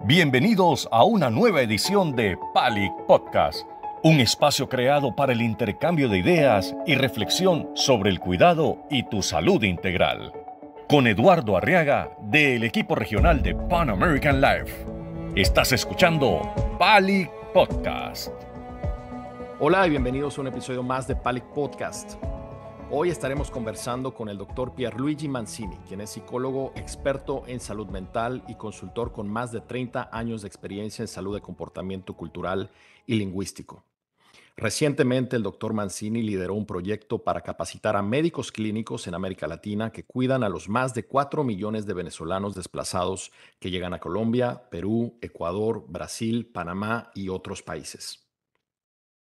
Bienvenidos a una nueva edición de PALIC Podcast, un espacio creado para el intercambio de ideas y reflexión sobre el cuidado y tu salud integral. Con Eduardo Arriaga, del equipo regional de Pan American Life. Estás escuchando PALIC Podcast. Hola y bienvenidos a un episodio más de PALIC Podcast. Hoy estaremos conversando con el Dr. Pierluigi Mancini, quien es psicólogo experto en salud mental y consultor con más de 30 años de experiencia en salud de comportamiento cultural y lingüístico. Recientemente, el Dr. Mancini lideró un proyecto para capacitar a médicos clínicos en América Latina que cuidan a los más de 4 millones de venezolanos desplazados que llegan a Colombia, Perú, Ecuador, Brasil, Panamá y otros países.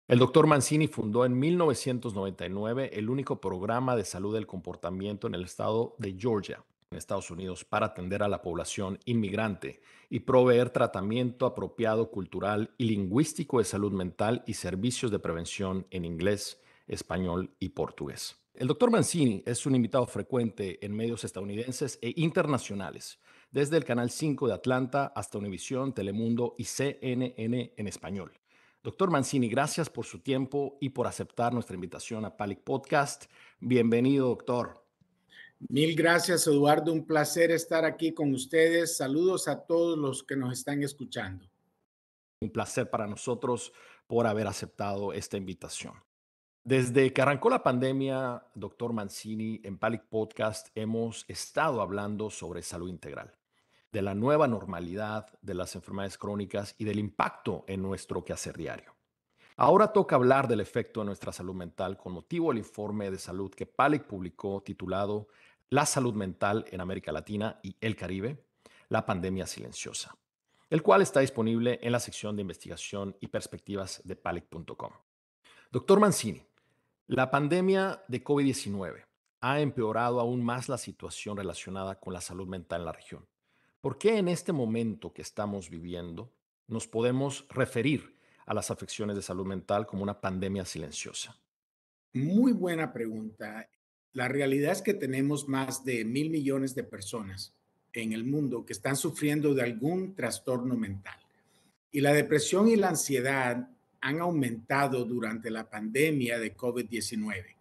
El Dr. Mancini fundó en 1999 el único programa de salud del comportamiento en el estado de Georgia, en Estados Unidos, para atender a la población inmigrante y proveer tratamiento apropiado cultural y lingüístico de salud mental y servicios de prevención en inglés, español y portugués. El Dr. Mancini es un invitado frecuente en medios estadounidenses e internacionales, desde el Canal 5 de Atlanta hasta Univisión, Telemundo y CNN en español. Doctor Mancini, gracias por su tiempo y por aceptar nuestra invitación a PALIC Podcast. Bienvenido, doctor. Mil gracias, Eduardo. Un placer estar aquí con ustedes. Saludos a todos los que nos están escuchando. Un placer para nosotros por haber aceptado esta invitación. Desde que arrancó la pandemia, doctor Mancini, en PALIC Podcast hemos estado hablando sobre salud integral, de la nueva normalidad, de las enfermedades crónicas y del impacto en nuestro quehacer diario. Ahora toca hablar del efecto de nuestra salud mental con motivo del informe de salud que PALIC publicó titulado La salud mental en América Latina y el Caribe, la pandemia silenciosa, el cual está disponible en la sección de investigación y perspectivas de palic.com. Doctor Mancini, la pandemia de COVID-19 ha empeorado aún más la situación relacionada con la salud mental en la región. ¿Por qué en este momento que estamos viviendo nos podemos referir a las afecciones de salud mental como una pandemia silenciosa? Muy buena pregunta. La realidad es que tenemos más de 1.000 millones de personas en el mundo que están sufriendo de algún trastorno mental. Y la depresión y la ansiedad han aumentado durante la pandemia de COVID-19.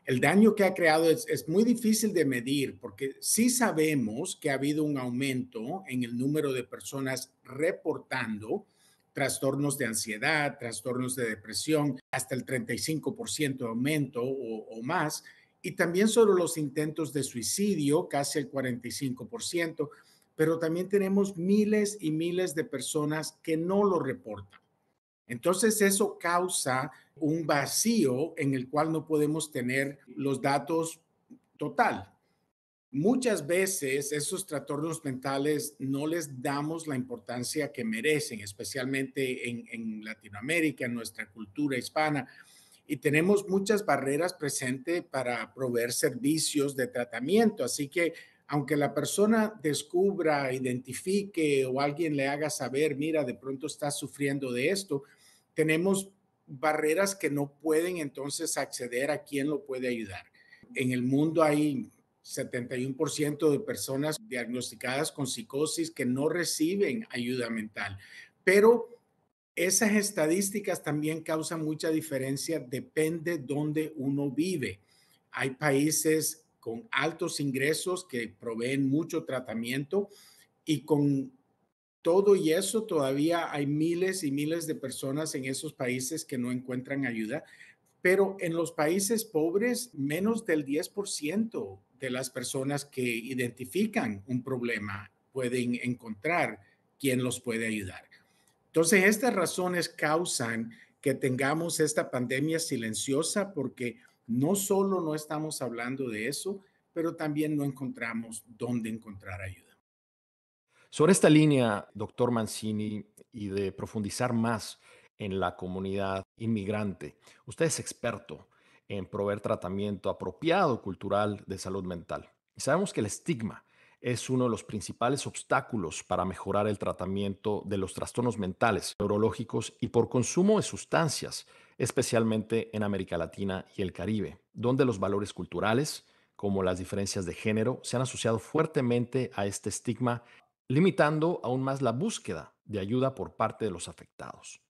El daño que ha creado es muy difícil de medir porque sí sabemos que ha habido un aumento en el número de personas reportando trastornos de ansiedad, trastornos de depresión, hasta el 35% de aumento o más, y también sobre los intentos de suicidio, casi el 45%, pero también tenemos miles y miles de personas que no lo reportan. Entonces eso causa un vacío en el cual no podemos tener los datos total. Muchas veces esos trastornos mentales no les damos la importancia que merecen, especialmente en Latinoamérica, en nuestra cultura hispana, y tenemos muchas barreras presentes para proveer servicios de tratamiento. Así que aunque la persona descubra, identifique o alguien le haga saber, mira, de pronto estás sufriendo de esto, tenemos barreras que no pueden entonces acceder a quien lo puede ayudar. En el mundo hay 71% de personas diagnosticadas con psicosis que no reciben ayuda mental, pero esas estadísticas también causan mucha diferencia, depende dónde uno vive. Hay países con altos ingresos que proveen mucho tratamiento y con todo y eso todavía hay miles y miles de personas en esos países que no encuentran ayuda, pero en los países pobres, menos del 10% de las personas que identifican un problema pueden encontrar quién los puede ayudar. Entonces, estas razones causan que tengamos esta pandemia silenciosa porque no solo no estamos hablando de eso, pero también no encontramos dónde encontrar ayuda. Sobre esta línea, doctor Mancini, y de profundizar más en la comunidad inmigrante, usted es experto en proveer tratamiento apropiado cultural de salud mental. Y sabemos que el estigma es uno de los principales obstáculos para mejorar el tratamiento de los trastornos mentales, neurológicos y por consumo de sustancias, especialmente en América Latina y el Caribe, donde los valores culturales, como las diferencias de género, se han asociado fuertemente a este estigma, limitando aún más la búsqueda de ayuda por parte de los afectados.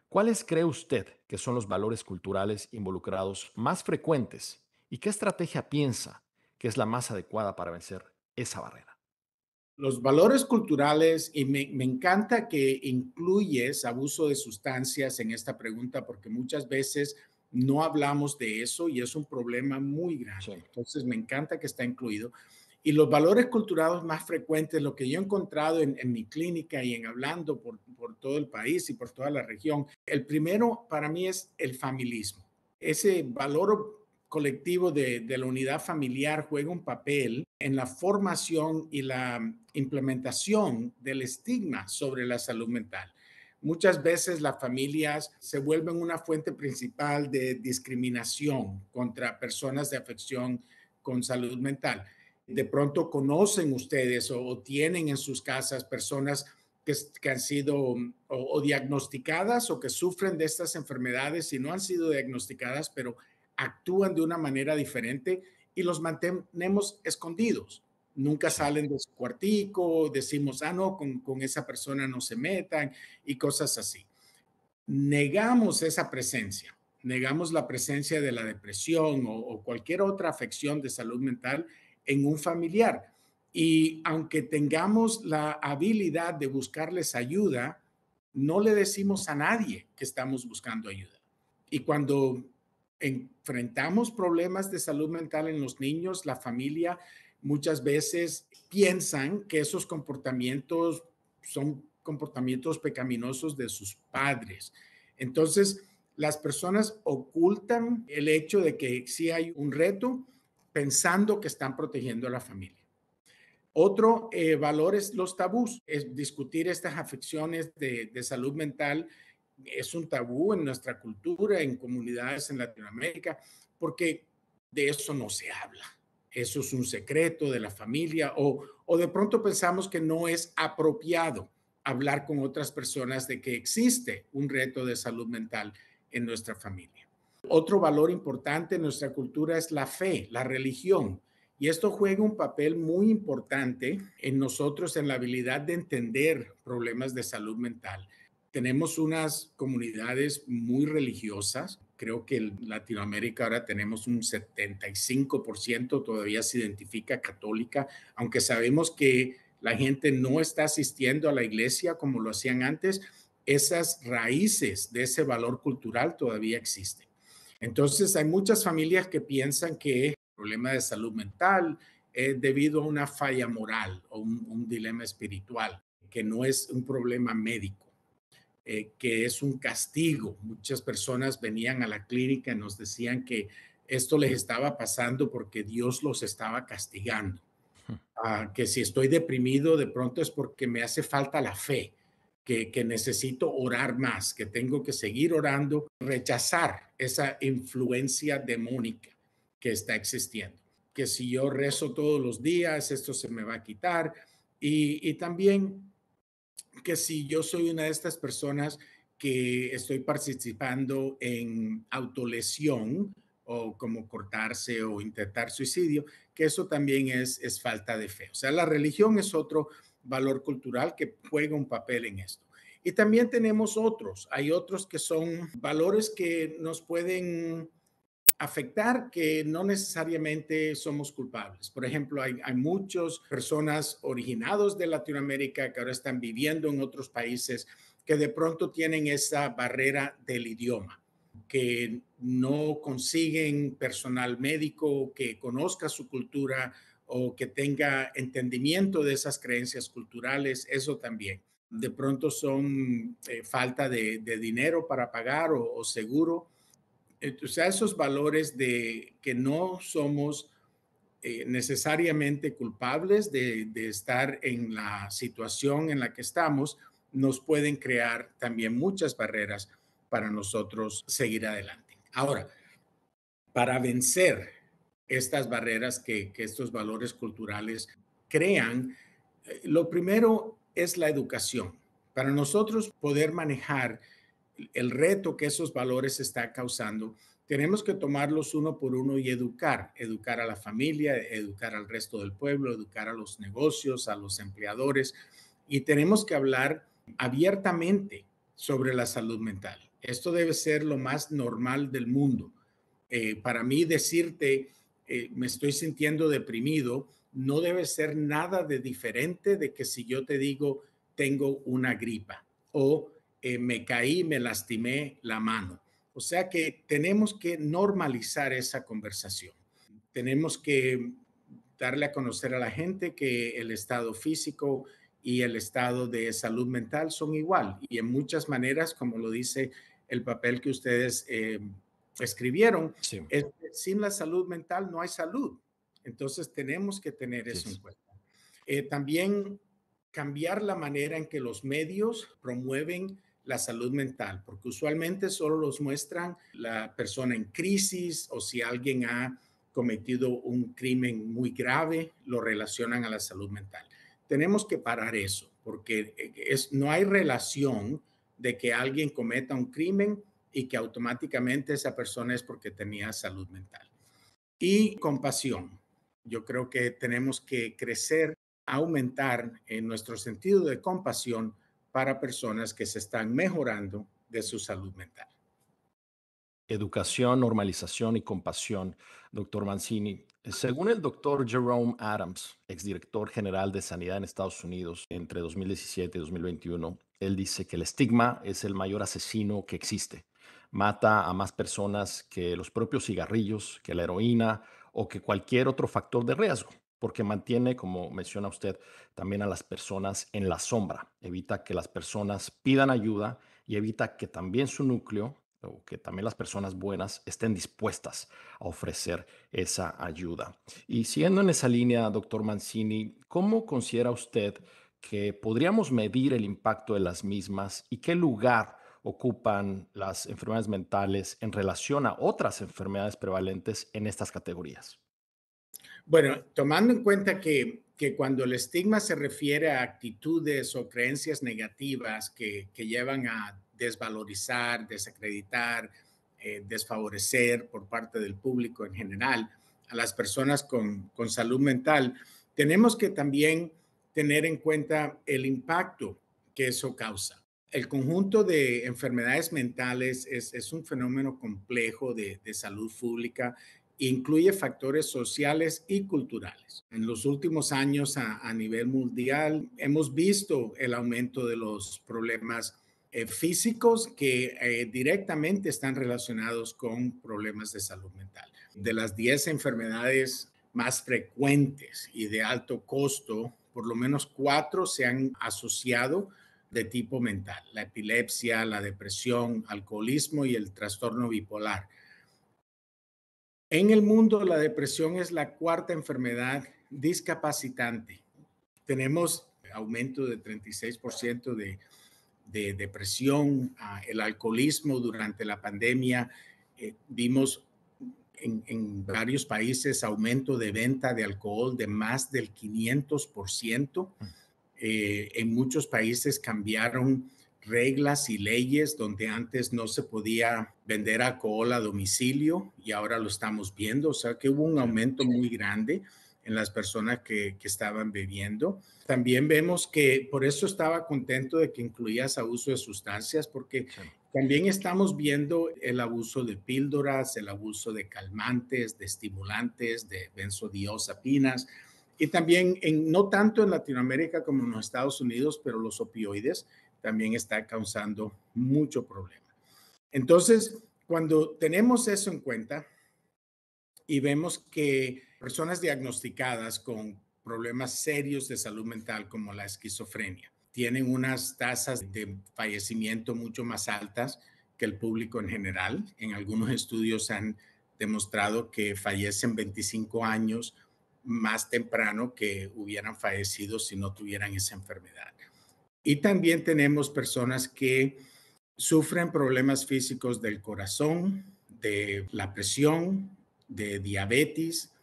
¿Cuáles cree usted que son los valores culturales involucrados más frecuentes y qué estrategia piensa que es la más adecuada para vencer esa barrera? Los valores culturales, y me encanta que incluyes abuso de sustancias en esta pregunta porque muchas veces no hablamos de eso y es un problema muy Sí, grande. Entonces, me encanta que está incluido. Y los valores culturales más frecuentes, lo que yo he encontrado en mi clínica y en hablando por todo el país y por toda la región, el primero para mí es el familismo. Ese valor colectivo de la unidad familiar juega un papel en la formación y la implementación del estigma sobre la salud mental. Muchas veces las familias se vuelven una fuente principal de discriminación contra personas de afección con salud mental. De pronto conocen ustedes o tienen en sus casas personas que han sido o diagnosticadas o que sufren de estas enfermedades y no han sido diagnosticadas, pero actúan de una manera diferente y los mantenemos escondidos. Nunca sí, salen de su cuartico, decimos, no, con esa persona no se metan y cosas así. Negamos esa presencia, negamos la presencia de la depresión o cualquier otra afección de salud mental en un familiar. Y aunque tengamos la habilidad de buscarles ayuda, no le decimos a nadie que estamos buscando ayuda. Y cuando enfrentamos problemas de salud mental en los niños, la familia muchas veces piensan que esos comportamientos son comportamientos pecaminosos de sus padres. Entonces, las personas ocultan el hecho de que sí hay un reto pensando que están protegiendo a la familia. Otro valor es los tabús, es discutir estas afecciones de salud mental. Es un tabú en nuestra cultura, en comunidades en Latinoamérica, porque de eso no se habla. Eso es un secreto de la familia o de pronto pensamos que no es apropiado hablar con otras personas de que existe un reto de salud mental en nuestra familia. Otro valor importante en nuestra cultura es la fe, la religión. Y esto juega un papel muy importante en nosotros en la habilidad de entender problemas de salud mental. Tenemos unas comunidades muy religiosas. Creo que en Latinoamérica ahora tenemos un 75% todavía se identifica católica, aunque sabemos que la gente no está asistiendo a la iglesia como lo hacían antes. Esas raíces de ese valor cultural todavía existen. Entonces, hay muchas familias que piensan que el problema de salud mental es debido a una falla moral o un dilema espiritual, que no es un problema médico, que es un castigo. Muchas personas venían a la clínica y nos decían que esto les estaba pasando porque Dios los estaba castigando. Que si estoy deprimido, de pronto es porque me hace falta la fe, que necesito orar más, que tengo que seguir orando, rechazar esa influencia demónica que está existiendo. Que si yo rezo todos los días, esto se me va a quitar. Y también que si yo soy una de estas personas que estoy participando en autolesión o como cortarse o intentar suicidio, que eso también es falta de fe. O sea, la religión es otro valor cultural que juega un papel en esto. Y también tenemos otros, hay otros que son valores que nos pueden afectar que no necesariamente somos culpables. Por ejemplo, hay muchas personas originados de Latinoamérica que ahora están viviendo en otros países que de pronto tienen esa barrera del idioma, que no consiguen personal médico que conozca su cultura o que tenga entendimiento de esas creencias culturales, eso también. De pronto son falta de dinero para pagar o seguro, o sea, esos valores de que no somos necesariamente culpables de estar en la situación en la que estamos, nos pueden crear también muchas barreras para nosotros seguir adelante. Ahora, para vencer estas barreras que estos valores culturales crean, lo primero es la educación. Para nosotros poder manejar el reto que esos valores está causando, tenemos que tomarlos uno por uno y educar a la familia, educar al resto del pueblo, educar a los negocios, a los empleadores, y tenemos que hablar abiertamente sobre la salud mental. Esto debe ser lo más normal del mundo. Para mí decirte, me estoy sintiendo deprimido, no debe ser nada de diferente de que si yo te digo, tengo una gripa o me caí, me lastimé la mano. O sea que tenemos que normalizar esa conversación. Tenemos que darle a conocer a la gente que el estado físico y el estado de salud mental son igual. Y en muchas maneras, como lo dice el papel que ustedes escribieron, Sí, es que sin la salud mental no hay salud. Entonces tenemos que tener así eso en es. cuenta. También cambiar la manera en que los medios promueven la salud mental, porque usualmente solo los muestran la persona en crisis o si alguien ha cometido un crimen muy grave, lo relacionan a la salud mental. Tenemos que parar eso, porque no hay relación de que alguien cometa un crimen y que automáticamente esa persona es porque tenía salud mental. Y compasión. Yo creo que tenemos que crecer, aumentar en nuestro sentido de compasión para personas que se están mejorando de su salud mental. Educación, normalización y compasión, doctor Mancini. Según el doctor Jerome Adams, exdirector general de Sanidad en Estados Unidos entre 2017 y 2021, él dice que el estigma es el mayor asesino que existe. Mata a más personas que los propios cigarrillos, que la heroína o que cualquier otro factor de riesgo, porque mantiene, como menciona usted, también a las personas en la sombra, evita que las personas pidan ayuda y evita que también su núcleo o que también las personas buenas estén dispuestas a ofrecer esa ayuda. Y siguiendo en esa línea, doctor Mancini, ¿cómo considera usted que podríamos medir el impacto de las mismas y qué lugar ocupan las enfermedades mentales en relación a otras enfermedades prevalentes en estas categorías? Bueno, tomando en cuenta que cuando el estigma se refiere a actitudes o creencias negativas que llevan a desvalorizar, desacreditar, desfavorecer por parte del público en general a las personas con salud mental, tenemos que también tener en cuenta el impacto que eso causa. El conjunto de enfermedades mentales es un fenómeno complejo de salud pública, incluye factores sociales y culturales. En los últimos años a nivel mundial hemos visto el aumento de los problemas físicos que directamente están relacionados con problemas de salud mental. De las 10 enfermedades más frecuentes y de alto costo, por lo menos 4 se han asociado de tipo mental: la epilepsia, la depresión, alcoholismo y el trastorno bipolar. En el mundo, la depresión es la cuarta enfermedad discapacitante. Tenemos aumento de 36% de depresión, el alcoholismo durante la pandemia. Vimos en varios países aumento de venta de alcohol de más del 500%. En muchos países cambiaron reglas y leyes donde antes no se podía vender alcohol a domicilio y ahora lo estamos viendo. O sea que hubo un Sí, aumento muy grande en las personas que estaban bebiendo. También vemos que por eso estaba contento de que incluías abuso de sustancias, porque sí. también estamos viendo el abuso de píldoras, el abuso de calmantes, de estimulantes, de benzodiazepinas. Y también, no tanto en Latinoamérica como en los Estados Unidos, pero los opioides también están causando mucho problema. Entonces, cuando tenemos eso en cuenta y vemos que personas diagnosticadas con problemas serios de salud mental como la esquizofrenia tienen unas tasas de fallecimiento mucho más altas que el público en general. En algunos estudios han demostrado que fallecen 25 años más temprano que hubieran fallecido si no tuvieran esa enfermedad. Y también tenemos personas que sufren problemas físicos del corazón, de la presión, de diabetes,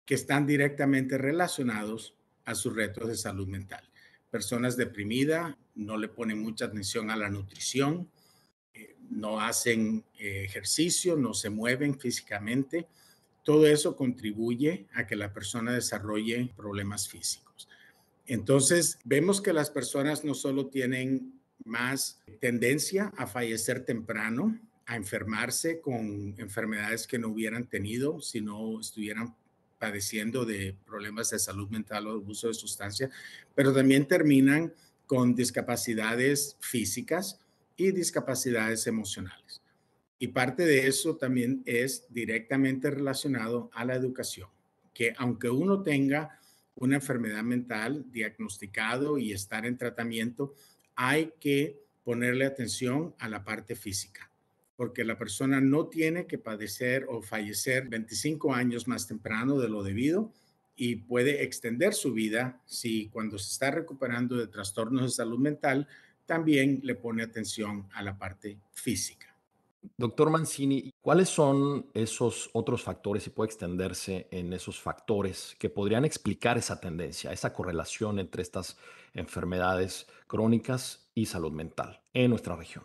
que están directamente relacionados a sus retos de salud mental. Personas deprimidas no le ponen mucha atención a la nutrición, no hacen ejercicio, no se mueven físicamente. Todo eso contribuye a que la persona desarrolle problemas físicos. Entonces, vemos que las personas no solo tienen más tendencia a fallecer temprano, a enfermarse con enfermedades que no hubieran tenido si no estuvieran padeciendo de problemas de salud mental o de abuso de sustancia, pero también terminan con discapacidades físicas y discapacidades emocionales. Y parte de eso también es directamente relacionado a la educación, que aunque uno tenga una enfermedad mental diagnosticado y estar en tratamiento, hay que ponerle atención a la parte física, porque la persona no tiene que padecer o fallecer 25 años más temprano de lo debido y puede extender su vida si cuando se está recuperando de trastornos de salud mental también le pone atención a la parte física. Doctor Mancini, ¿cuáles son esos otros factores y puede extenderse en esos factores que podrían explicar esa tendencia, esa correlación entre estas enfermedades crónicas y salud mental en nuestra región?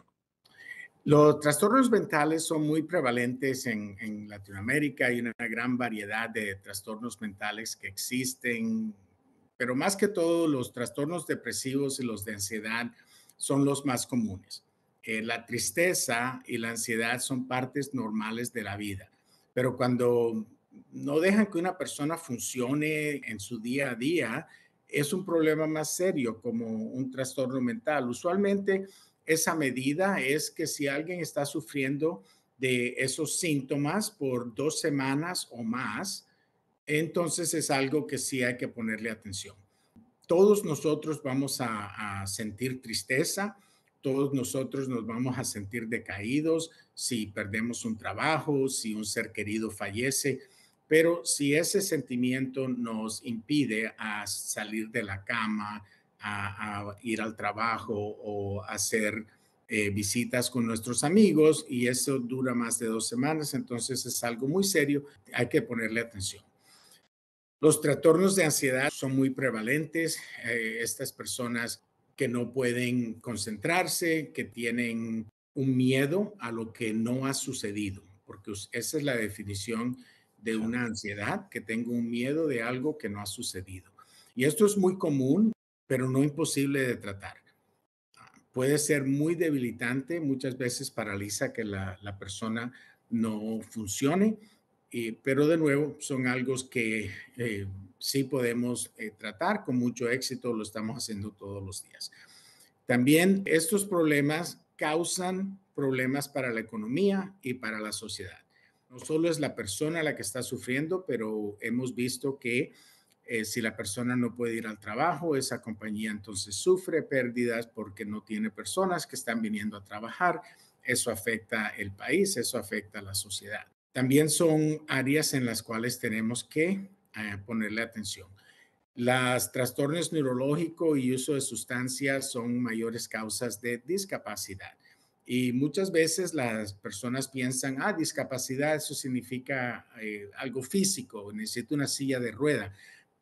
Los trastornos mentales son muy prevalentes en Latinoamérica. Hay una gran variedad de trastornos mentales que existen, pero más que todo los trastornos depresivos y los de ansiedad son los más comunes. La tristeza y la ansiedad son partes normales de la vida, pero cuando no dejan que una persona funcione en su día a día, es un problema más serio como un trastorno mental. Usualmente esa medida es que si alguien está sufriendo de esos síntomas por 2 semanas o más, entonces es algo que sí hay que ponerle atención. Todos nosotros vamos a sentir tristeza, todos nosotros nos vamos a sentir decaídos si perdemos un trabajo, si un ser querido fallece, pero si ese sentimiento nos impide a salir de la cama, a ir al trabajo o hacer visitas con nuestros amigos y eso dura más de 2 semanas, entonces es algo muy serio, hay que ponerle atención. Los trastornos de ansiedad son muy prevalentes. Estas personas que no pueden concentrarse, que tienen un miedo a lo que no ha sucedido, porque esa es la definición de Sí. una ansiedad, que tengo un miedo de algo que no ha sucedido. Y esto es muy común, pero no imposible de tratar. Puede ser muy debilitante, muchas veces paraliza que la persona no funcione, pero de nuevo son algo que sí podemos tratar con mucho éxito, lo estamos haciendo todos los días. También estos problemas causan problemas para la economía y para la sociedad. No solo es la persona la que está sufriendo, pero hemos visto que si la persona no puede ir al trabajo, esa compañía entonces sufre pérdidas porque no tiene personas que están viniendo a trabajar. Eso afecta el país, eso afecta a la sociedad. También son áreas en las cuales tenemos que ponerle atención. Los trastornos neurológicos y uso de sustancias son mayores causas de discapacidad. Y muchas veces las personas piensan, discapacidad, eso significa algo físico, necesito una silla de rueda.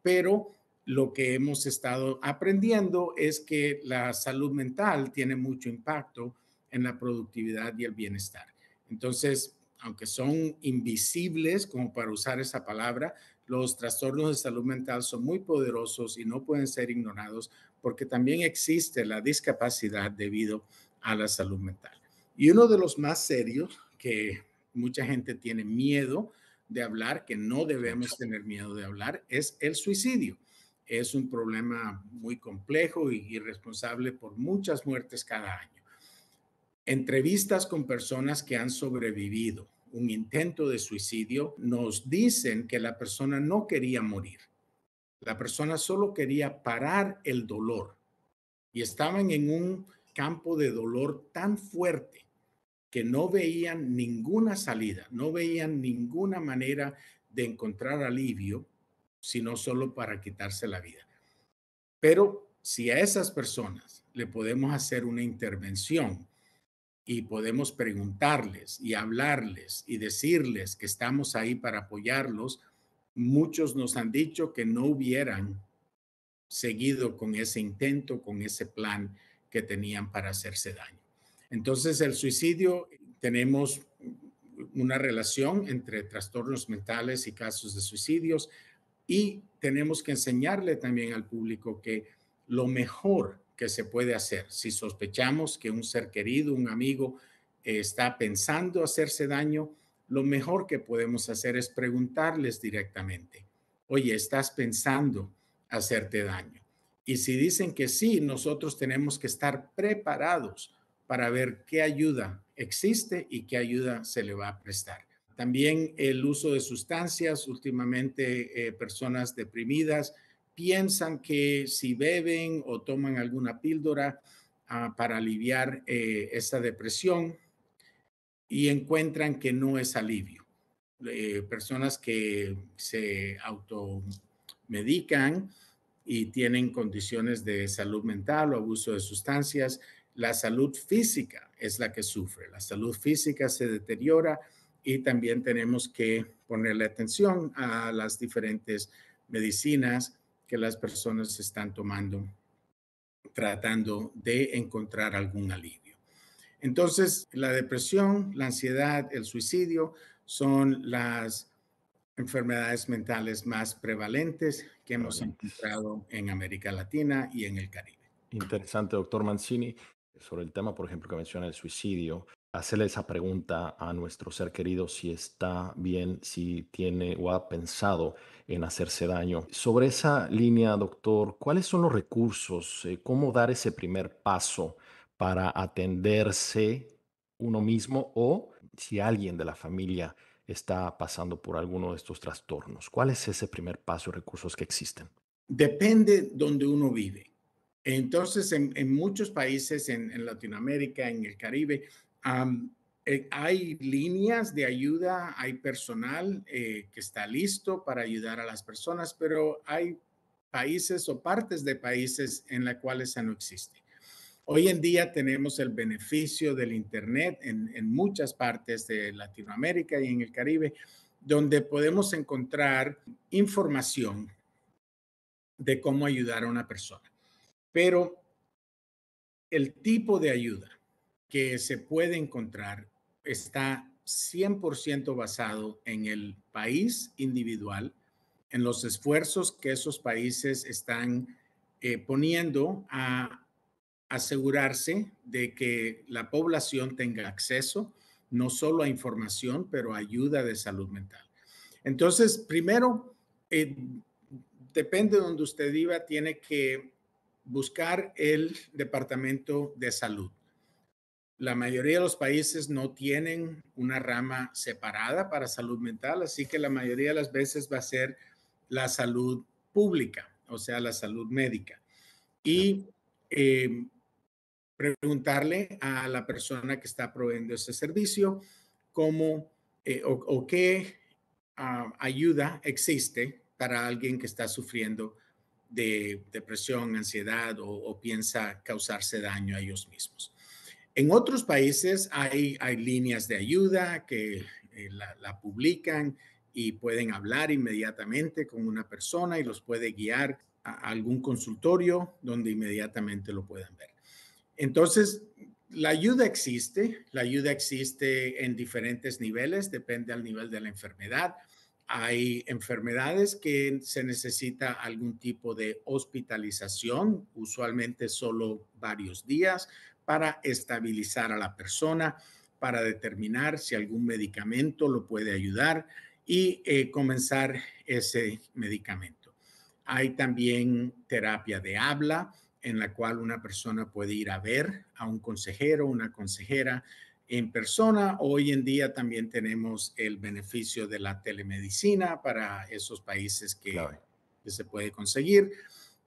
Pero lo que hemos estado aprendiendo es que la salud mental tiene mucho impacto en la productividad y el bienestar. Entonces, aunque son invisibles, como para usar esa palabra, los trastornos de salud mental son muy poderosos y no pueden ser ignorados porque también existe la discapacidad debido a la salud mental. Y uno de los más serios que mucha gente tiene miedo de hablar, que no debemos tener miedo de hablar, es el suicidio. Es un problema muy complejo y responsable por muchas muertes cada año. Entrevistas con personas que han sobrevivido un intento de suicidio nos dicen que la persona no quería morir. La persona solo quería parar el dolor y estaban en un campo de dolor tan fuerte que no veían ninguna salida, no veían ninguna manera de encontrar alivio, sino solo para quitarse la vida. Pero si a esas personas le podemos hacer una intervención y podemos preguntarles y hablarles y decirles que estamos ahí para apoyarlos, muchos nos han dicho que no hubieran seguido con ese intento, con ese plan que tenían para hacerse daño. Entonces, el suicidio, tenemos una relación entre trastornos mentales y casos de suicidios y tenemos que enseñarle también al público que lo mejor que se puede hacer. Si sospechamos que un ser querido, un amigo, está pensando hacerse daño, lo mejor que podemos hacer es preguntarles directamente, oye, ¿estás pensando hacerte daño? Y si dicen que sí, nosotros tenemos que estar preparados para ver qué ayuda existe y qué ayuda se le va a prestar. También el uso de sustancias, últimamente personas deprimidas piensan que si beben o toman alguna píldora para aliviar esa depresión y encuentran que no es alivio. Personas que se automedican y tienen condiciones de salud mental o abuso de sustancias, la salud física es la que sufre. La salud física se deteriora y también tenemos que ponerle atención a las diferentes medicinas que las personas están tomando, tratando de encontrar algún alivio. Entonces, la depresión, la ansiedad, el suicidio son las enfermedades mentales más prevalentes que hemos Órale. encontrado en América Latina y en el Caribe. Interesante, doctor Mancini. Sobre el tema, por ejemplo, que menciona el suicidio, hacerle esa pregunta a nuestro ser querido si está bien, si tiene o ha pensado en hacerse daño. Sobre esa línea, doctor, ¿cuáles son los recursos? ¿Cómo dar ese primer paso para atenderse uno mismo o si alguien de la familia está pasando por alguno de estos trastornos? ¿Cuál es ese primer paso y recursos que existen? Depende donde uno vive. Entonces, en muchos países en Latinoamérica, en el Caribe, hay líneas de ayuda, hay personal que está listo para ayudar a las personas, pero hay países o partes de países en las cuales esa no existe. Hoy en día tenemos el beneficio del Internet en muchas partes de Latinoamérica y en el Caribe, donde podemos encontrar información de cómo ayudar a una persona. Pero el tipo de ayuda que se puede encontrar está 100% basado en el país individual, en los esfuerzos que esos países están poniendo a asegurarse de que la población tenga acceso no solo a información, pero a ayuda de salud mental. Entonces, primero, depende de donde usted viva, tiene que buscar el departamento de salud. La mayoría de los países no tienen una rama separada para salud mental, así que la mayoría de las veces va a ser la salud pública, o sea, la salud médica. Sí. Y preguntarle a la persona que está proveyendo ese servicio cómo o qué ayuda existe para alguien que está sufriendo de depresión, ansiedad o piensa causarse daño a ellos mismos. En otros países hay líneas de ayuda que la publican y pueden hablar inmediatamente con una persona y los puede guiar a algún consultorio donde inmediatamente lo puedan ver. Entonces, la ayuda existe en diferentes niveles, depende al nivel de la enfermedad. Hay enfermedades que se necesita algún tipo de hospitalización, usualmente solo varios días, para estabilizar a la persona, para determinar si algún medicamento lo puede ayudar y comenzar ese medicamento. Hay también terapia de habla, en la cual una persona puede ir a ver a un consejero, una consejera en persona. Hoy en día también tenemos el beneficio de la telemedicina para esos países Clave. que se puede conseguir.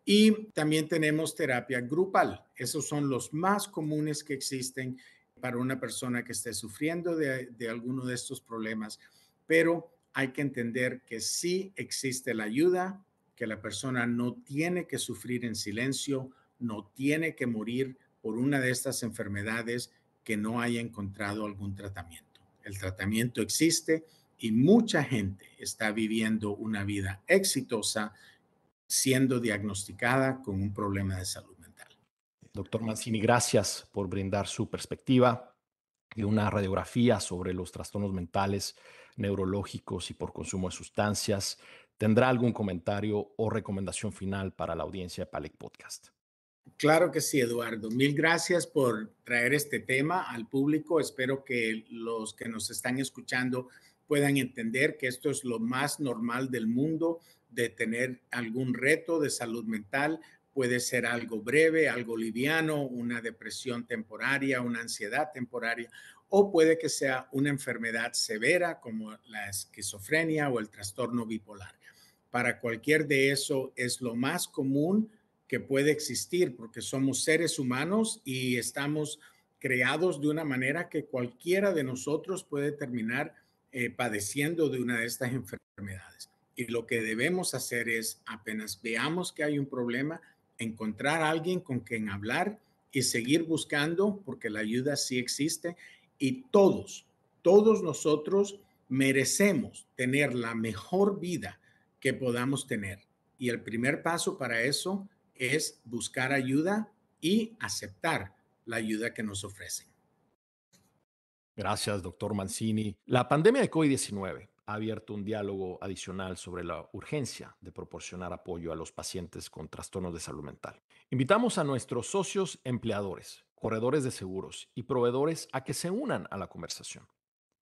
Y también tenemos terapia grupal. Esos son los más comunes que existen para una persona que esté sufriendo de alguno de estos problemas. Pero hay que entender que sí existe la ayuda, que la persona no tiene que sufrir en silencio, no tiene que morir por una de estas enfermedades que no haya encontrado algún tratamiento. El tratamiento existe y mucha gente está viviendo una vida exitosa siendo diagnosticada con un problema de salud mental. Doctor Mancini, gracias por brindar su perspectiva y una radiografía sobre los trastornos mentales, neurológicos y por consumo de sustancias. ¿Tendrá algún comentario o recomendación final para la audiencia de Palik Podcast? Claro que sí, Eduardo. Mil gracias por traer este tema al público. Espero que los que nos están escuchando puedan entender que esto es lo más normal del mundo, de tener algún reto de salud mental. Puede ser algo breve, algo liviano, una depresión temporaria, una ansiedad temporaria, o puede que sea una enfermedad severa como la esquizofrenia o el trastorno bipolar. Para cualquier de eso es lo más común que puede existir, porque somos seres humanos y estamos creados de una manera que cualquiera de nosotros puede terminar padeciendo de una de estas enfermedades. Y lo que debemos hacer es, apenas veamos que hay un problema, encontrar a alguien con quien hablar y seguir buscando, porque la ayuda sí existe. Y todos nosotros merecemos tener la mejor vida que podamos tener. Y el primer paso para eso es buscar ayuda y aceptar la ayuda que nos ofrecen. Gracias, doctor Mancini. La pandemia de COVID-19 ha abierto un diálogo adicional sobre la urgencia de proporcionar apoyo a los pacientes con trastornos de salud mental. Invitamos a nuestros socios empleadores, corredores de seguros y proveedores a que se unan a la conversación,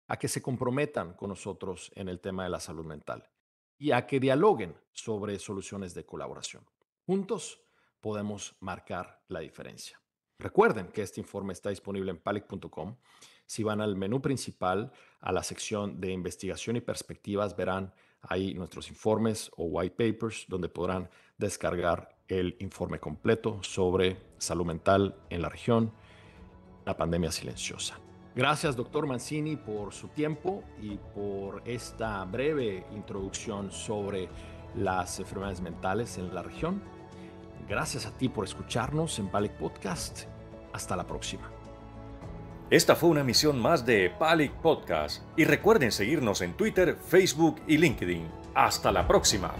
a que se comprometan con nosotros en el tema de la salud mental y a que dialoguen sobre soluciones de colaboración. Juntos podemos marcar la diferencia. Recuerden que este informe está disponible en palic.com. Si van al menú principal, a la sección de investigación y perspectivas, verán ahí nuestros informes o white papers, donde podrán descargar el informe completo sobre salud mental en la región, la pandemia silenciosa. Gracias, doctor Mancini, por su tiempo y por esta breve introducción sobre las enfermedades mentales en la región. Gracias a ti por escucharnos en Palic Podcast. Hasta la próxima. Esta fue una emisión más de Palic Podcast y recuerden seguirnos en Twitter, Facebook y LinkedIn. Hasta la próxima.